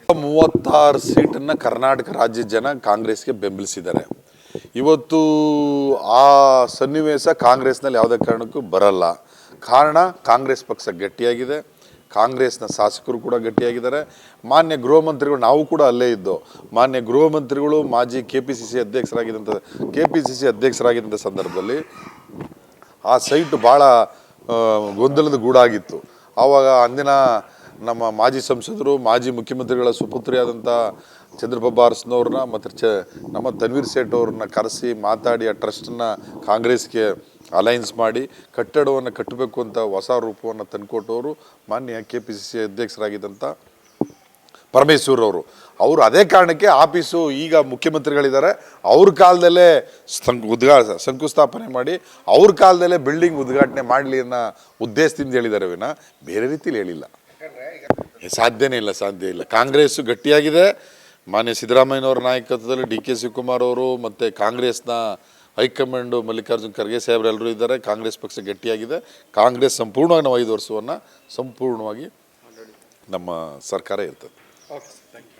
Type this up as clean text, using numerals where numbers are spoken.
36 ಸೀಟನ್ನು ಕರ್ನಾಟಕ ರಾಜ್ಯದ ಜನ ಕಾಂಗ್ರೆಸ್ಗೆ ಬೆಂಬಲಿಸಿದ್ದಾರೆ. ಇವತ್ತು ಆ ಸನ್ನಿವೇಶ ಕಾಂಗ್ರೆಸ್ನಲ್ಲಿ ಯಾವುದೇ ಕಾರಣಕ್ಕೂ ಬರಲ್ಲ. ಕಾರಣ ಕಾಂಗ್ರೆಸ್ ಪಕ್ಷ ಗಟ್ಟಿಯಾಗಿದೆ, ಕಾಂಗ್ರೆಸ್ನ ಶಾಸಕರು ಕೂಡ ಗಟ್ಟಿಯಾಗಿದ್ದಾರೆ. ಮಾನ್ಯ ಗೃಹ ಮಂತ್ರಿಗಳು, ನಾವು ಕೂಡ ಅಲ್ಲೇ ಇದ್ದು, ಮಾನ್ಯ ಗೃಹ ಮಂತ್ರಿಗಳು ಮಾಜಿ KPCC ಅಧ್ಯಕ್ಷರಾಗಿದ್ದಂಥ ಸಂದರ್ಭದಲ್ಲಿ ಆ ಸೈಟು ಭಾಳ ಗೊಂದಲದ ಗೂಡಾಗಿತ್ತು. ಆವಾಗ ಅಂದಿನ ನಮ್ಮ ಮಾಜಿ ಸಂಸದರು, ಮಾಜಿ ಮುಖ್ಯಮಂತ್ರಿಗಳ ಸುಪುತ್ರಿಯಾದಂಥ ಚಂದ್ರಪ್ರಭಾ ಅರಸನವ್ರನ್ನ ಮತ್ತು ನಮ್ಮ ತನ್ವೀರ್ ಸೇಠ್ ಅವ್ರನ್ನ ಕರೆಸಿ ಮಾತಾಡಿ ಆ ಟ್ರಸ್ಟನ್ನು ಕಾಂಗ್ರೆಸ್ಗೆ ಅಲೈನ್ಸ್ ಮಾಡಿ ಕಟ್ಟಡವನ್ನು ಕಟ್ಟಬೇಕು ಅಂತ ಹೊಸ ರೂಪವನ್ನು ತಂದುಕೊಟ್ಟವರು ಮಾನ್ಯ KPCC ಅಧ್ಯಕ್ಷರಾಗಿದ್ದಂಥ ಪರಮೇಶ್ವರ್ ಅವರು ಅದೇ ಕಾರಣಕ್ಕೆ ಆಫೀಸು ಈಗ ಮುಖ್ಯಮಂತ್ರಿಗಳಿದ್ದಾರೆ, ಅವ್ರ ಕಾಲದಲ್ಲೇ ಶಂಕುಸ್ಥಾಪನೆ ಮಾಡಿ ಅವ್ರ ಕಾಲದಲ್ಲೇ ಬಿಲ್ಡಿಂಗ್ ಉದ್ಘಾಟನೆ ಮಾಡಲಿ ಅನ್ನೋ ಉದ್ದೇಶದಿಂದ ಹೇಳಿದ್ದಾರೆ ವಿನ ಬೇರೆ ರೀತಿಲಿ ಹೇಳಿಲ್ಲ. ಸಾಧ್ಯ ಇಲ್ಲ. ಕಾಂಗ್ರೆಸ್ಸು ಗಟ್ಟಿಯಾಗಿದೆ. ಮಾನ್ಯ ಸಿದ್ದರಾಮಯ್ಯನವರ ನಾಯಕತ್ವದಲ್ಲಿ DK ಶಿವಕುಮಾರ್ ಅವರು ಮತ್ತು ಕಾಂಗ್ರೆಸ್ನ ಹೈಕಮಾಂಡು ಮಲ್ಲಿಕಾರ್ಜುನ್ ಖರ್ಗೆ ಸಾಹೇಬರೆಲ್ಲರೂ ಇದ್ದಾರೆ. ಕಾಂಗ್ರೆಸ್ ಪಕ್ಷ ಗಟ್ಟಿಯಾಗಿದೆ. ಕಾಂಗ್ರೆಸ್ ಸಂಪೂರ್ಣವಾಗಿ ನಾವು 5 ವರ್ಷವನ್ನು ಸಂಪೂರ್ಣವಾಗಿ ನಮ್ಮ ಸರ್ಕಾರ ಇರ್ತದೆ.